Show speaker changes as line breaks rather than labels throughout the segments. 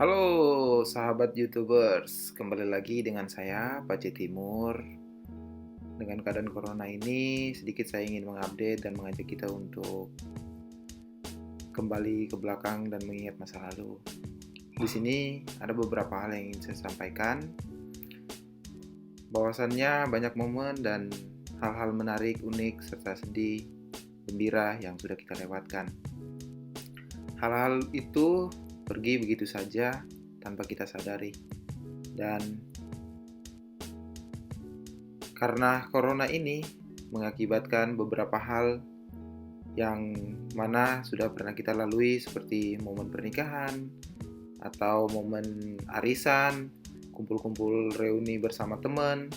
Halo sahabat YouTubers, kembali lagi dengan saya Pace Timur. Dengan keadaan corona ini, sedikit saya ingin mengupdate dan mengajak kita untuk kembali ke belakang dan mengingat masa lalu. Di sini ada beberapa hal yang ingin saya sampaikan. Bahwasannya banyak momen dan hal-hal menarik, unik, serta sedih, gembira yang sudah kita lewatkan. Hal-hal itu pergi begitu saja tanpa kita sadari. Dan karena corona ini mengakibatkan beberapa hal yang mana sudah pernah kita lalui seperti momen pernikahan atau momen arisan, kumpul-kumpul reuni bersama teman,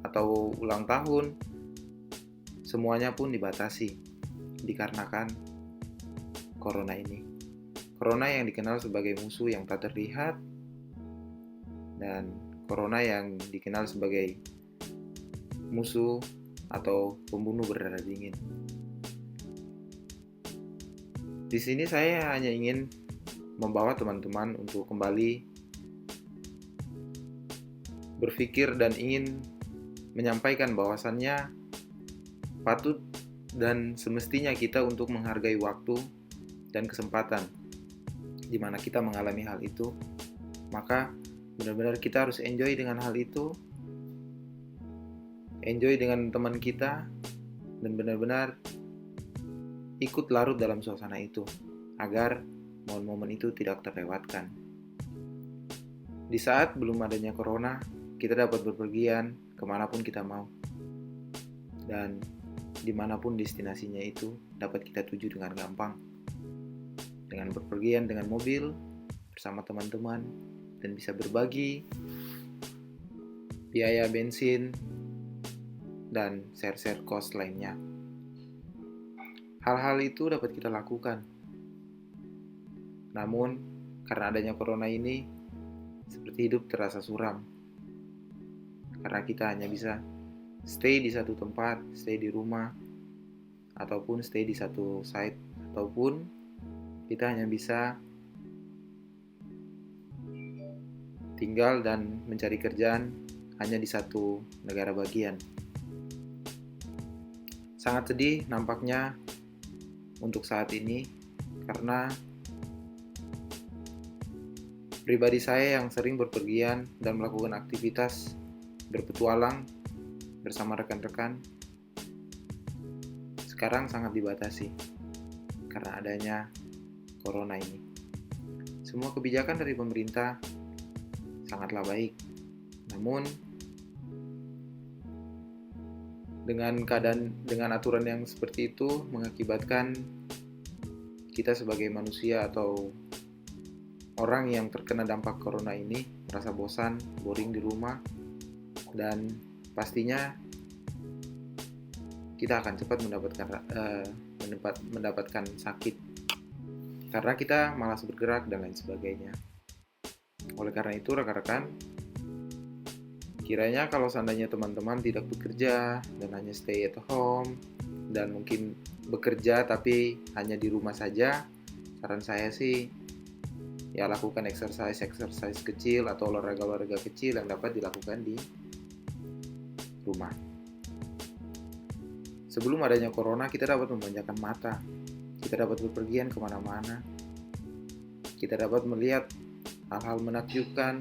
atau ulang tahun, semuanya pun dibatasi dikarenakan corona ini. Corona yang dikenal sebagai musuh yang tak terlihat dan corona yang dikenal sebagai musuh atau pembunuh berdarah dingin. Di sini saya hanya ingin membawa teman-teman untuk kembali berpikir dan ingin menyampaikan bahwasannya patut dan semestinya kita untuk menghargai waktu dan kesempatan di mana kita mengalami hal itu. Maka benar-benar kita harus enjoy dengan hal itu, enjoy dengan teman kita, dan benar-benar ikut larut dalam suasana itu agar momen-momen itu tidak terlewatkan. Di saat belum adanya corona, kita dapat berpergian kemanapun kita mau, dan dimanapun destinasinya itu dapat kita tuju dengan gampang, dengan berpergian dengan mobil bersama teman-teman, dan bisa berbagi biaya bensin dan share-share cost lainnya. Hal-hal itu dapat kita lakukan. Namun, karena adanya corona ini, seperti hidup terasa suram. Karena kita hanya bisa stay di satu tempat, stay di rumah, ataupun stay di satu site, ataupun kita hanya bisa tinggal dan mencari kerjaan hanya di satu negara bagian. Sangat sedih nampaknya untuk saat ini karena pribadi saya yang sering berpergian dan melakukan aktivitas berpetualang bersama rekan-rekan sekarang sangat dibatasi karena adanya corona ini. Semua kebijakan dari pemerintah sangatlah baik, namun dengan aturan yang seperti itu mengakibatkan kita sebagai manusia atau orang yang terkena dampak corona ini merasa bosan, boring di rumah, dan pastinya kita akan cepat mendapatkan sakit karena kita malas bergerak dan lain sebagainya. Oleh karena itu, rekan-rekan, kiranya kalau seandainya teman-teman tidak bekerja dan hanya stay at home dan mungkin bekerja tapi hanya di rumah saja, saran saya sih ya lakukan exercise kecil atau olahraga kecil yang dapat dilakukan di rumah. Sebelum adanya corona, kita dapat memanjakan mata, kita dapat berpergian kemana-mana, kita dapat melihat hal-hal menakjubkan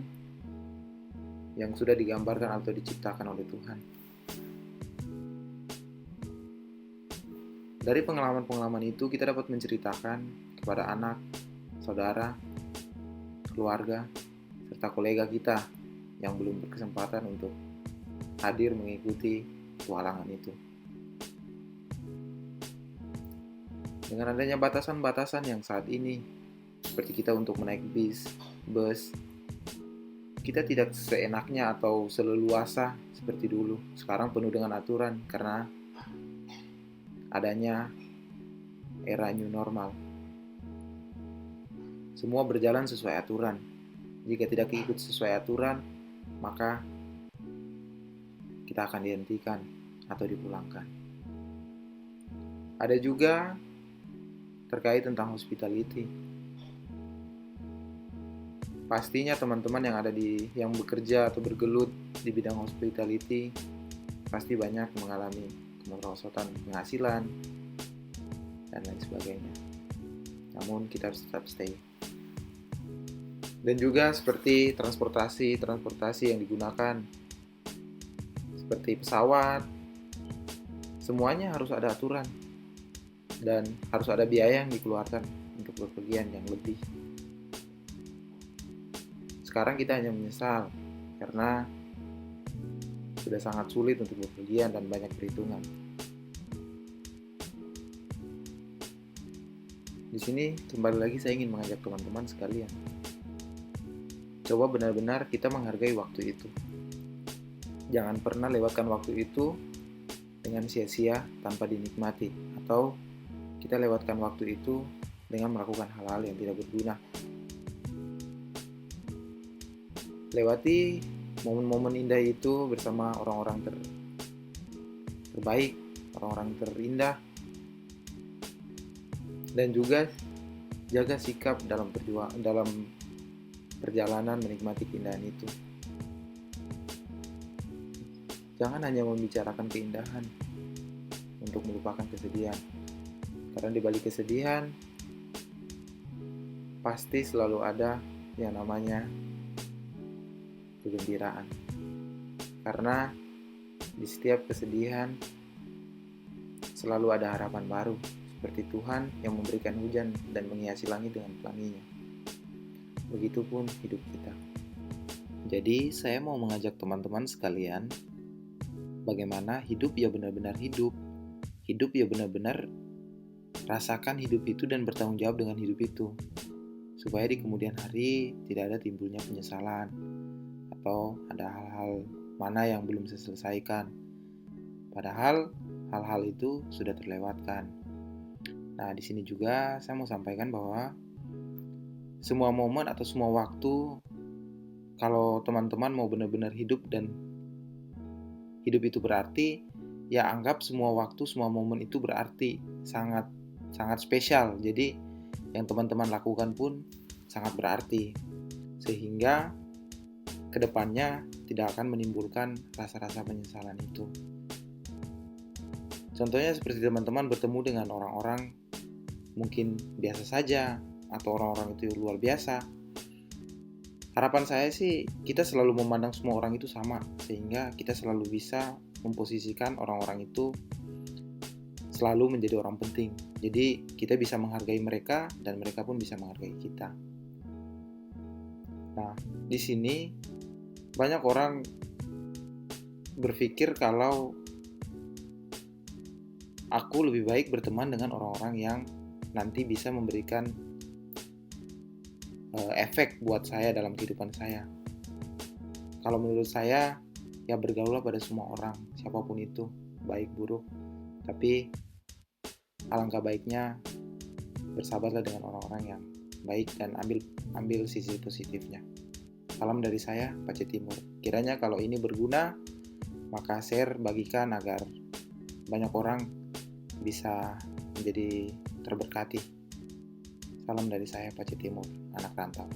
yang sudah digambarkan atau diciptakan oleh Tuhan. Dari pengalaman-pengalaman itu, kita dapat menceritakan kepada anak, saudara, keluarga, serta kolega kita yang belum berkesempatan untuk hadir mengikuti petualangan itu. Dengan adanya batasan-batasan yang saat ini, seperti kita untuk menaik bus, kita tidak seenaknya atau seleluasa seperti dulu. Sekarang penuh dengan aturan karena adanya era new normal. Semua berjalan sesuai aturan. Jika tidak ikut sesuai aturan, maka kita akan dihentikan atau dipulangkan. Ada juga terkait tentang hospitality. Pastinya teman-teman yang bekerja atau bergelut di bidang hospitality pasti banyak mengalami kemerosotan penghasilan dan lain sebagainya. Namun kita harus tetap stay. Dan juga seperti transportasi yang digunakan, seperti pesawat, semuanya harus ada aturan dan harus ada biaya yang dikeluarkan untuk bepergian yang lebih. Sekarang kita hanya menyesal karena sudah sangat sulit untuk bepergian dan banyak perhitungan. Di sini kembali lagi saya ingin mengajak teman-teman sekalian. Coba benar-benar kita menghargai waktu itu. Jangan pernah lewatkan waktu itu dengan sia-sia tanpa dinikmati, atau kita lewatkan waktu itu dengan melakukan hal-hal yang tidak berguna. Lewati momen-momen indah itu bersama orang-orang terbaik, orang-orang terindah, dan juga jaga sikap dalam perjalanan menikmati keindahan itu. Jangan hanya membicarakan keindahan untuk melupakan kesedihan, karena di balik kesedihan pasti selalu ada yang namanya kegembiraan. Karena di setiap kesedihan selalu ada harapan baru, seperti Tuhan yang memberikan hujan dan menghiasi langit dengan pelanginya. Begitupun hidup kita. Jadi saya mau mengajak teman-teman sekalian, bagaimana hidup ya benar-benar hidup. Hidup ya benar-benar rasakan hidup itu dan bertanggung jawab dengan hidup itu. Supaya di kemudian hari tidak ada timbulnya penyesalan atau ada hal-hal mana yang belum diselesaikan. Padahal hal-hal itu sudah terlewatkan. Nah, di sini juga saya mau sampaikan bahwa semua momen atau semua waktu, kalau teman-teman mau benar-benar hidup dan hidup itu berarti, ya anggap semua waktu, semua momen itu berarti, sangat spesial. Jadi yang teman-teman lakukan pun sangat berarti, sehingga kedepannya tidak akan menimbulkan rasa-rasa penyesalan itu. Contohnya seperti teman-teman bertemu dengan orang-orang mungkin biasa saja atau orang-orang itu luar biasa. Harapan saya sih kita selalu memandang semua orang itu sama, sehingga kita selalu bisa memposisikan orang-orang itu selalu menjadi orang penting. Jadi kita bisa menghargai mereka dan mereka pun bisa menghargai kita. Nah, di sini banyak orang berpikir kalau aku lebih baik berteman dengan orang-orang yang nanti bisa memberikan efek buat saya dalam kehidupan saya. Kalau menurut saya, ya bergaullah pada semua orang, siapapun itu, baik buruk. Tapi alangkah baiknya bersahabatlah dengan orang-orang yang baik dan ambil sisi positifnya. Salam dari saya, Pace Timur. Kiranya kalau ini berguna, maka share, bagikan agar banyak orang bisa menjadi terberkati. Salam dari saya, Pace Timur, anak rantau.